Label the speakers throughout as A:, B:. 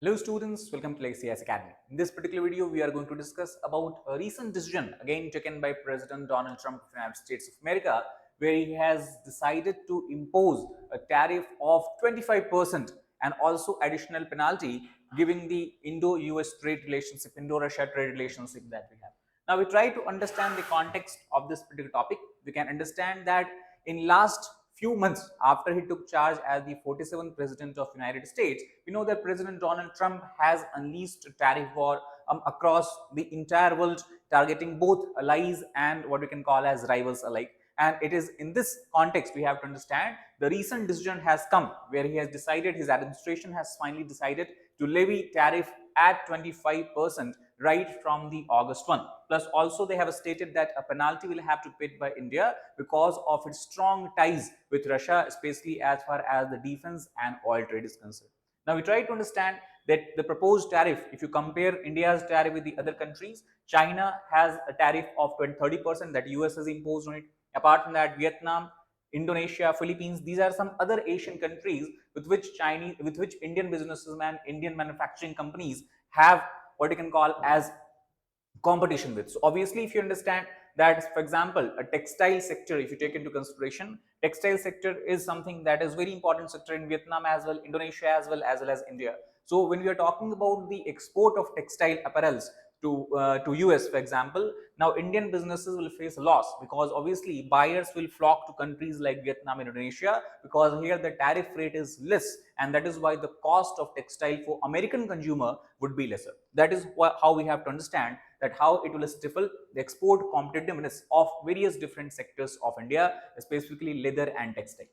A: Hello students, welcome to IAS Academy. In this particular video, we are going to discuss about a recent decision again taken by President Donald Trump of the United States of America, where he has decided to impose a tariff of 25% and also additional penalty, giving the Indo-US trade relationship, Indo-Russia trade relationship that we have. Now, we try to understand the context of this particular topic. We can understand that in last few months after he took charge as the 47th president of United States, we know that President Donald Trump has unleashed a tariff war across the entire world, targeting both allies and what we can call as rivals alike. And it is in this context we have to understand the recent decision has come where he has decided, his administration has finally decided to levy tariff at 25% right from the August 1. Plus also they have stated that a penalty will have to be paid by India because of its strong ties with Russia, especially as far as the defense and oil trade is concerned. Now we try to understand that the proposed tariff, if you compare India's tariff with the other countries, China has a tariff of 30% that US has imposed on it. Apart from that, Vietnam, Indonesia, Philippines, these are some other Asian countries with which Indian businessmen, Indian manufacturing companies have what you can call as competition with. So obviously, if you understand that, for example, a textile sector, if you take into consideration, textile sector is something that is very important sector in Vietnam as well, Indonesia as well as India. So when we are talking about the export of textile apparels to US, for example, now Indian businesses will face a loss because obviously buyers will flock to countries like Vietnam and Indonesia because here the tariff rate is less, and that is why the cost of textile for American consumer would be lesser. That is how we have to understand that how it will stifle the export competitiveness of various different sectors of India, specifically leather and textile.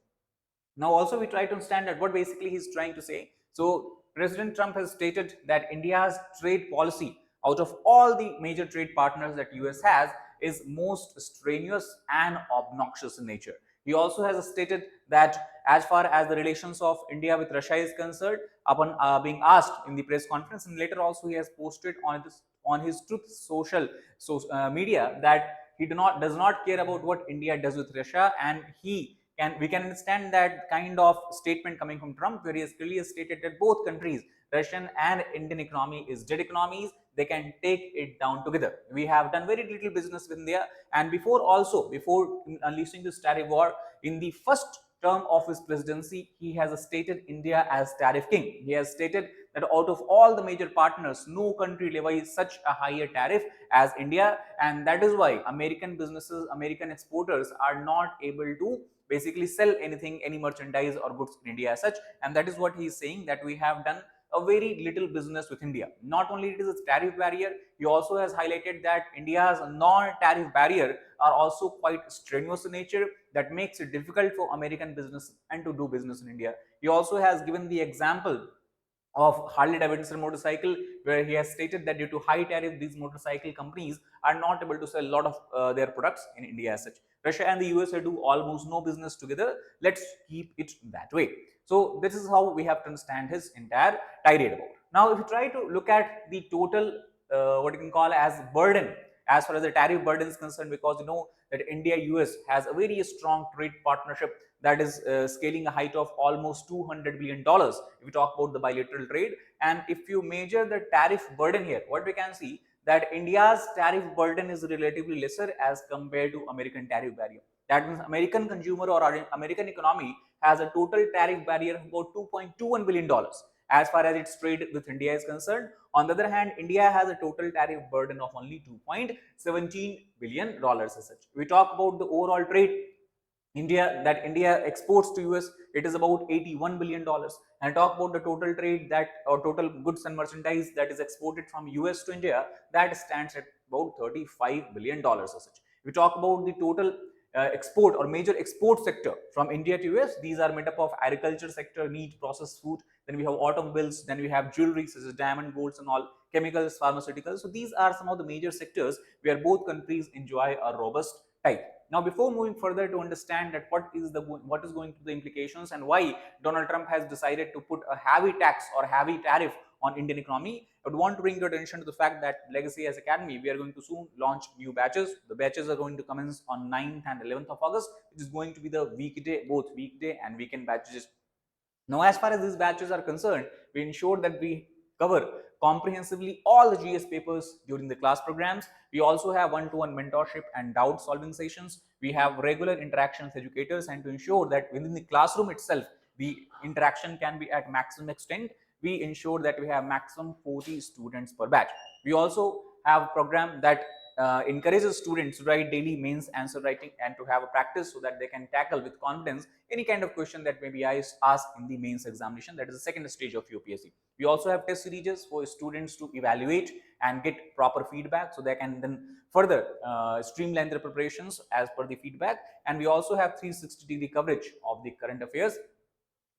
A: Now also we try to understand that what basically he's trying to say. So President Trump has stated that India's trade policy out of all the major trade partners that US has is most strenuous and obnoxious in nature. He also has stated that as far as the relations of India with Russia is concerned, upon being asked in the press conference, and later also he has posted on his Truth Social media that he does not care about what India does with Russia, and we can understand that kind of statement coming from Trump, where he has clearly stated that both countries, Russian and Indian economy, is dead economies. They can take it down together. We have done very little business with India, and before unleashing this tariff war, in the first term of his presidency, he has stated India as tariff king. He has stated that out of all the major partners, no country levies such a higher tariff as India, and that is why American businesses, American exporters are not able to basically sell anything, any merchandise or goods in India as such. And that is what he is saying, that we have done a very little business with India. Not only it is a tariff barrier, he also has highlighted that India's non-tariff barrier are also quite strenuous in nature, that makes it difficult for American business and to do business in India. He also has given the example of Harley Davidson motorcycle, where he has stated that due to high tariff, these motorcycle companies are not able to sell a lot of their products in India as such. Russia and the USA do almost no business together. Let's keep it that way. So this is how we have to understand his entire tirade about. Now, if you try to look at the total what you can call as burden as far as the tariff burden is concerned, because you know that India US has a very strong trade partnership that is scaling a height of almost $200 billion if we talk about the bilateral trade. And if you measure the tariff burden here, what we can see that India's tariff burden is relatively lesser as compared to American tariff barrier. That means American consumer or American economy has a total tariff barrier of about $2.21 billion as far as its trade with India is concerned. On the other hand, India has a total tariff burden of only $2.17 billion as such. We talk about the overall trade India exports to US, it is about $81 billion. And talk about the total trade that or total goods and merchandise that is exported from US to India, that stands at about $35 billion as such. We talk about the total export or major export sector from India to US. These are made up of agriculture sector, meat, processed food, then we have automobiles, then we have jewelry such as diamond, golds and all, chemicals, pharmaceuticals. So these are some of the major sectors where both countries enjoy a robust tie. Now, before moving further to understand that what is going to be the implications and why Donald Trump has decided to put a heavy tax or heavy tariff on Indian economy, I would want to bring your attention to the fact that IAS Academy, we are going to soon launch new batches. The batches are going to commence on 9th and 11th of August, which is going to be the weekday, both weekday and weekend batches. Now, as far as these batches are concerned, we ensure that we cover comprehensively all the GS papers during the class programs. We also have one-to-one mentorship and doubt solving sessions. We have regular interactions with educators, and to ensure that within the classroom itself, the interaction can be at maximum extent, we ensure that we have maximum 40 students per batch. We also have a program that encourages students to write daily mains answer writing and to have a practice so that they can tackle with confidence any kind of question that may be asked in the mains examination. That is the second stage of UPSC. We also have test series for students to evaluate and get proper feedback so they can then further streamline their preparations as per the feedback. And we also have 360-degree coverage of the current affairs,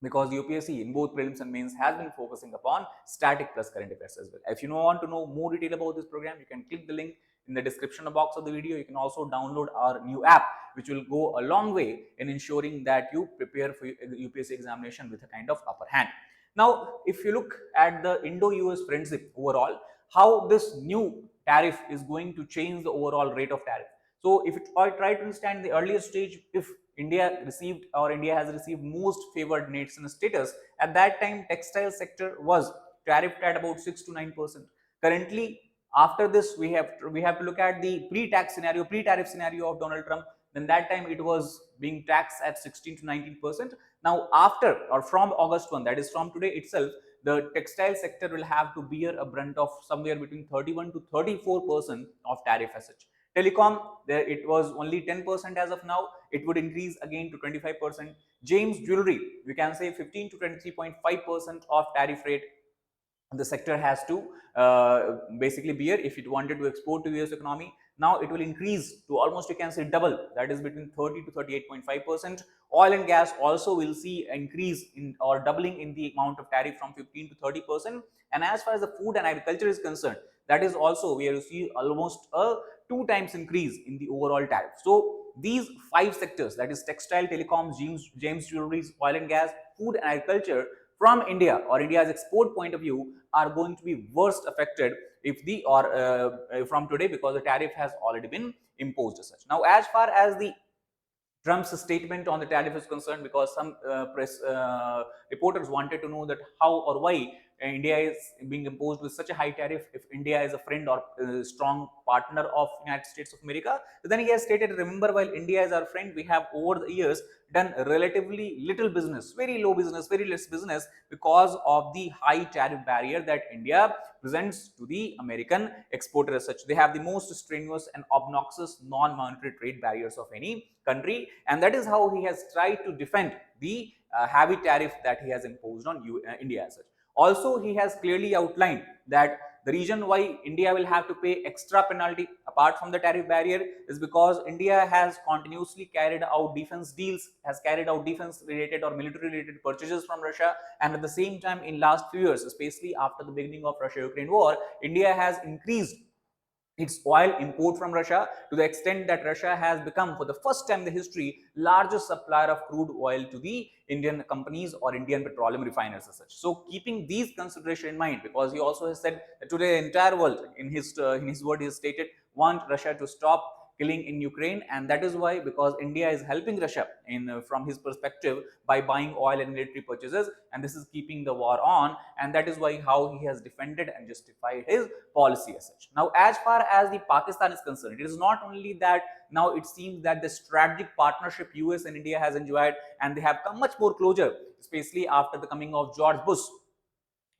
A: because UPSC in both prelims and mains has been focusing upon static plus current affairs as well. If you want to know more detail about this program, you can click the link in the description box of the video. You can also download our new app, which will go a long way in ensuring that you prepare for the UPSC examination with a kind of upper hand. Now, if you look at the Indo-US friendship overall, how this new tariff is going to change the overall rate of tariff. So, if I try to understand the earlier stage, if India received or India has received most favored nation status, at that time textile sector was tariffed at about 6 to 9%. Currently, after this, we have to look at the pre-tariff scenario of Donald Trump. Then that time it was being taxed at 16 to 19%. Now, after or from August 1, that is from today itself, the textile sector will have to bear a brunt of somewhere between 31 to 34% of tariff as such. Telecom, there it was only 10% as of now. It would increase again to 25%. James Jewelry, we can say 15 to 23.5% of tariff rate the sector has to basically bear if it wanted to export to US economy. Now it will increase to almost, you can say, double, that is between 30 to 38.5%. Oil and gas also will see increase in or doubling in the amount of tariff from 15 to 30%. And as far as the food and agriculture is concerned, that is also we will see almost a 2 times increase in the overall tariff. So these 5 sectors, that is textile, telecoms, James jewelries, oil and gas, food and agriculture, from India or India's export point of view, are going to be worst affected if the from today, because the tariff has already been imposed as such. Now, as far as the Trump's statement on the tariff is concerned, because some press reporters wanted to know that how or why India is being imposed with such a high tariff if India is a friend or strong partner of United States of America. Then he has stated, remember, while India is our friend, we have over the years done relatively little business, very low business, very less business, because of the high tariff barrier that India presents to the American exporter as such. They have the most strenuous and obnoxious non-monetary trade barriers of any country, and that is how he has tried to defend the heavy tariff that he has imposed on India as such. Also, he has clearly outlined that the reason why India will have to pay extra penalty apart from the tariff barrier is because India has continuously carried out defense deals, has carried out defense related or military related purchases from Russia, and at the same time in last few years, especially after the beginning of Russia-Ukraine war, India has increased its oil import from Russia to the extent that Russia has become, for the first time in the history, largest supplier of crude oil to the Indian companies or Indian petroleum refiners as such. So, keeping these considerations in mind, because he also has said that today the entire world, in his word, he has stated, want Russia to stop killing in Ukraine, and that is why, because India is helping Russia in from his perspective by buying oil and military purchases, and this is keeping the war on, and that is why how he has defended and justified his policy as such. Now, as far as the Pakistan is concerned, it is not only that now it seems that the strategic partnership US and India has enjoyed, and they have come much more closer, especially after the coming of George Bush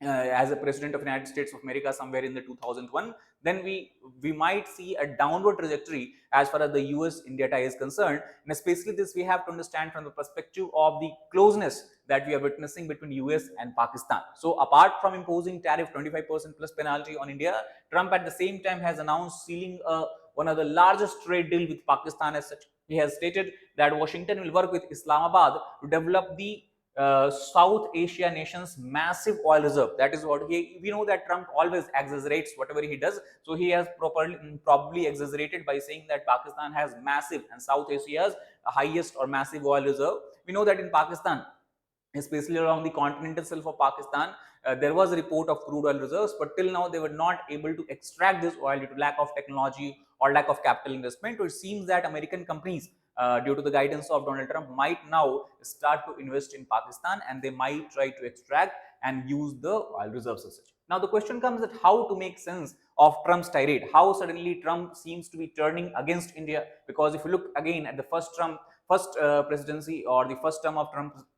A: as a president of the United States of America somewhere in the 2001, then we might see a downward trajectory as far as the US-India tie is concerned. And especially this we have to understand from the perspective of the closeness that we are witnessing between US and Pakistan. So apart from imposing tariff 25% plus penalty on India, Trump at the same time has announced sealing one of the largest trade deal with Pakistan as such. He has stated that Washington will work with Islamabad to develop the South Asia nations' massive oil reserve. That is what we know that Trump always exaggerates whatever he does. So he has probably exaggerated by saying that Pakistan has massive and South Asia's highest or massive oil reserve. We know that in Pakistan, especially along the continental shelf of Pakistan, there was a report of crude oil reserves, but till now they were not able to extract this oil due to lack of technology or lack of capital investment. So it seems that American companies, due to the guidance of Donald Trump, might now start to invest in Pakistan, and they might try to extract and use the oil reserves as such. Now the question comes that how to make sense of Trump's tirade, how suddenly Trump seems to be turning against India, because if you look again at the first presidency or the first term of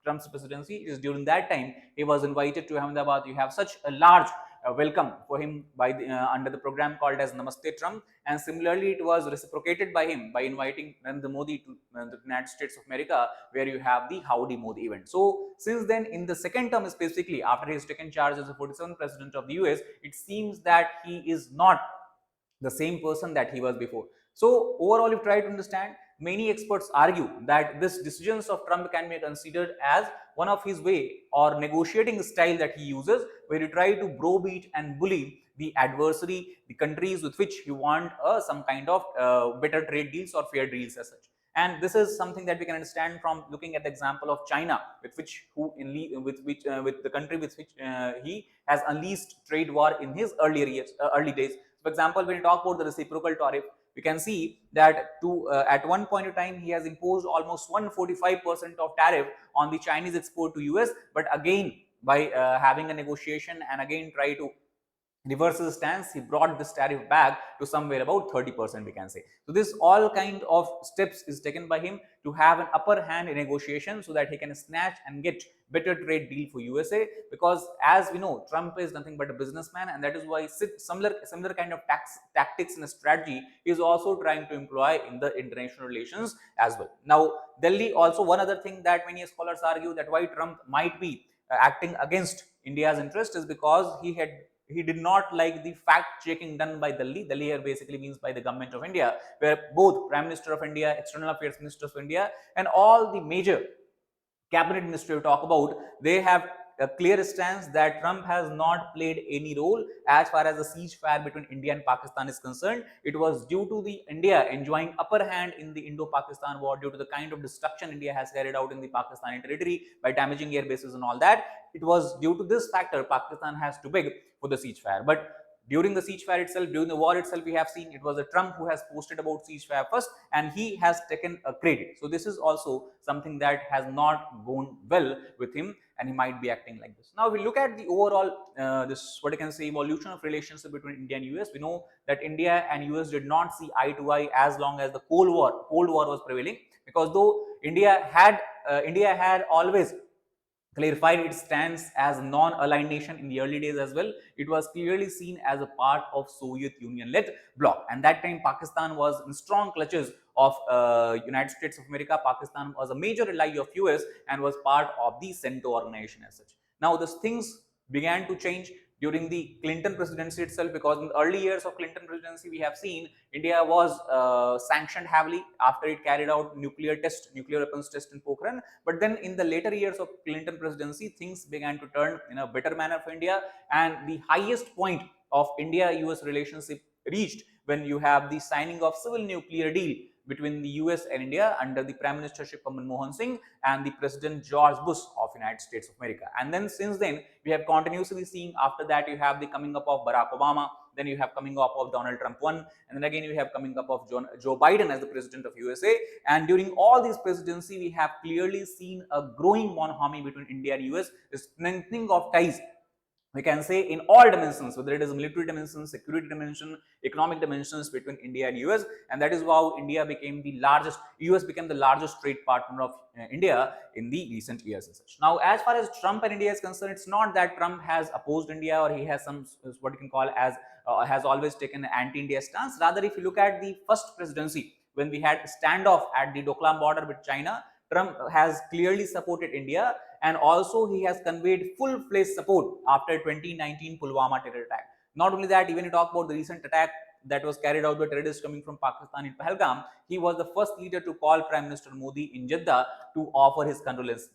A: Trump's presidency, it is during that time he was invited to Ahmedabad. You have such a large welcome for him by under the program called as Namaste Trump, and similarly it was reciprocated by him by inviting Narendra Modi to the United States of America, where you have the Howdy Modi event. So since then, in the second term specifically, after he has taken charge as the 47th president of the US, it seems that he is not the same person that he was before. So overall, if you try to understand, many experts argue that this decisions of Trump can be considered as one of his way or negotiating style that he uses, where he try to browbeat and bully the adversary, the countries with which he want some kind of better trade deals or fair deals as such. And this is something that we can understand from looking at the example of China, with which with the country with which he has unleashed trade war in his earlier years, early days. For example, when you talk about the reciprocal tariff, we can see that at one point in time he has imposed almost 145% of tariff on the Chinese export to US, but again by having a negotiation and again try to reverse his stance, he brought this tariff back to somewhere about 30%, we can say. So this all kind of steps is taken by him to have an upper hand in negotiation, so that he can snatch and get better trade deal for USA, because as we know, Trump is nothing but a businessman, and that is why similar kind of tactics and strategy is also trying to employ in the international relations as well. Now Delhi also, one other thing that many scholars argue that why Trump might be acting against India's interest is because he did not like the fact checking done by Delhi. Delhi here basically means by the government of India, where both Prime Minister of India, External Affairs Minister of India, and all the major cabinet ministry we talk about, they have a clear stance that Trump has not played any role as far as the ceasefire between India and Pakistan is concerned. It was due to the India enjoying upper hand in the Indo-Pakistan war, due to the kind of destruction India has carried out in the Pakistani territory by damaging air bases and all that. It was due to this factor Pakistan has to beg for the ceasefire. But during the ceasefire itself, during the war itself, we have seen it was a Trump who has posted about ceasefire first, and he has taken a credit. So this is also something that has not gone well with him, and he might be acting like this. Now we look at the overall this what I can say evolution of relationship between India and US. We know that India and US did not see eye to eye as long as the Cold War was prevailing, because though India had always clarified its stance as a non-aligned nation in the early days as well, it was clearly seen as a part of Soviet Union-led bloc. And that time, Pakistan was in strong clutches of United States of America. Pakistan was a major ally of US and was part of the CENTO organization as such. Now, these things began to change during the Clinton presidency itself, because in the early years of Clinton presidency, we have seen India was sanctioned heavily after it carried out nuclear weapons test in Pokhran. But then in the later years of Clinton presidency, things began to turn in a better manner for India, and the highest point of India-US relationship reached when you have the signing of civil nuclear deal between the US and India under the Prime Ministership of Manmohan Singh and the President George Bush of United States of America. And then since then, we have continuously seen, after that you have the coming up of Barack Obama, then you have coming up of Donald Trump 1, and then again you have coming up of Joe Biden as the President of USA. And during all these presidency, we have clearly seen a growing bonhomie between India and US, strengthening of ties, we can say, in all dimensions, whether it is military dimensions, security dimension, economic dimensions between India and US. And that is how US became the largest trade partner of India in the recent years as such. Now, as far as Trump and India is concerned, it's not that Trump has opposed India or he has some, what you can call as, has always taken an anti-India stance. Rather, if you look at the first presidency, when we had standoff at the Doklam border with China, Trump has clearly supported India, and also he has conveyed full-fledged support after 2019 Pulwama terror attack. Not only that, even you talk about the recent attack that was carried out by terrorists coming from Pakistan in Pahalgam, he was the first leader to call Prime Minister Modi in Jeddah to offer his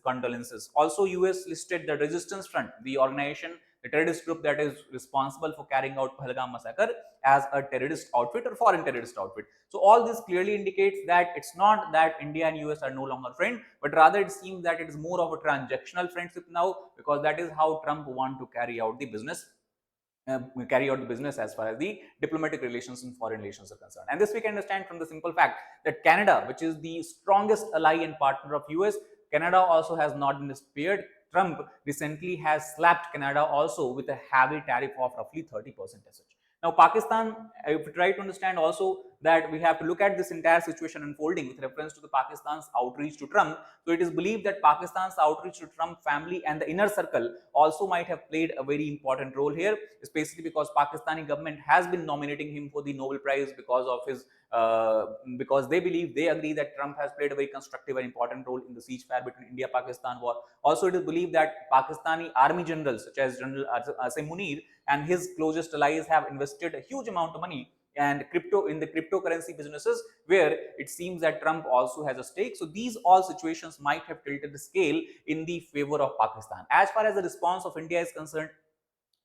A: condolences. Also, US listed the Resistance Front, the organization, the terrorist group that is responsible for carrying out Pahalgam massacre, as a terrorist outfit or foreign terrorist outfit. So all this clearly indicates that it's not that India and US are no longer friends, but rather it seems that it is more of a transactional friendship now, because that is how Trump want to carry out the business as far as the diplomatic relations and foreign relations are concerned. And this we can understand from the simple fact that Canada, which is the strongest ally and partner of US, Canada also has not been spared Trump recently has slapped Canada also with a heavy tariff of roughly 30% as such. Now, Pakistan, if we try to understand also that we have to look at this entire situation unfolding with reference to the Pakistan's outreach to Trump. So it is believed that Pakistan's outreach to Trump family and the inner circle also might have played a very important role here, especially because Pakistani government has been nominating him for the Nobel Prize because of his because they agree that Trump has played a very constructive and important role in the ceasefire between India-Pakistan war. Also, it is believed that Pakistani army generals such as General Asim Munir and his closest allies have invested a huge amount of money and in the cryptocurrency businesses, where it seems that Trump also has a stake. So these all situations might have tilted the scale in the favor of Pakistan. As far as the response of India is concerned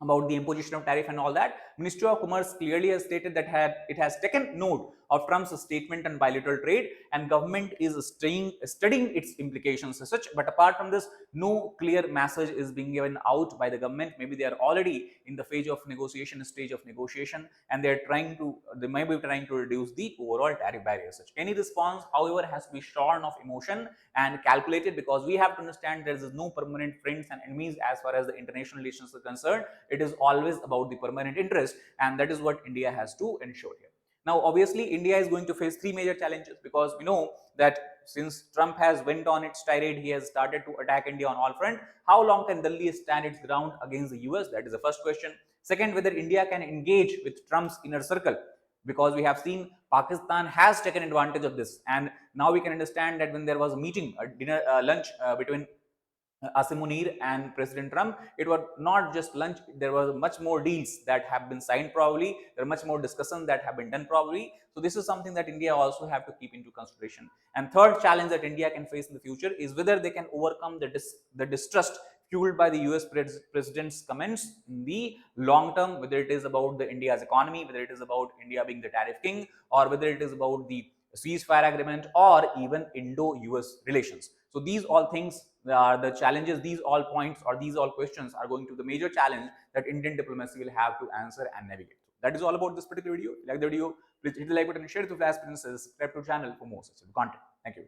A: about the imposition of tariff and all that, Ministry of Commerce clearly has stated that it has taken note of Trump's statement on bilateral trade, and government is studying its implications as such. But apart from this, no clear message is being given out by the government. Maybe they are already in the stage of negotiation, and they might be trying to reduce the overall tariff barrier as such. Any response, however, has to be shorn of emotion and calculated, because we have to understand there is no permanent friends and enemies as far as the international relations are concerned. It is always about the permanent interest, and that is what India has to ensure here. Now, obviously, India is going to face three major challenges, because we know that since Trump has went on its tirade, he has started to attack India on all fronts. How long can Delhi stand its ground against the US? That is the first question. Second, whether India can engage with Trump's inner circle, because we have seen Pakistan has taken advantage of this, and now we can understand that when there was a meeting, a dinner, lunch between Asim Munir and President Trump, it was not just lunch. There were much more deals that have been signed probably. There are much more discussions that have been done probably. So this is something that India also have to keep into consideration. And third challenge that India can face in the future is whether they can overcome the distrust fueled by the US president's comments in the long term, whether it is about the India's economy, whether it is about India being the tariff king, or whether it is about the ceasefire agreement, or even Indo-US relations. So these all things are the challenges. These all points or these all questions are going to the major challenge that Indian diplomacy will have to answer and navigate. That is all about this particular video. If you like the video, please hit the like button and share it with your aspirants. Subscribe to the channel for more such content. Thank you.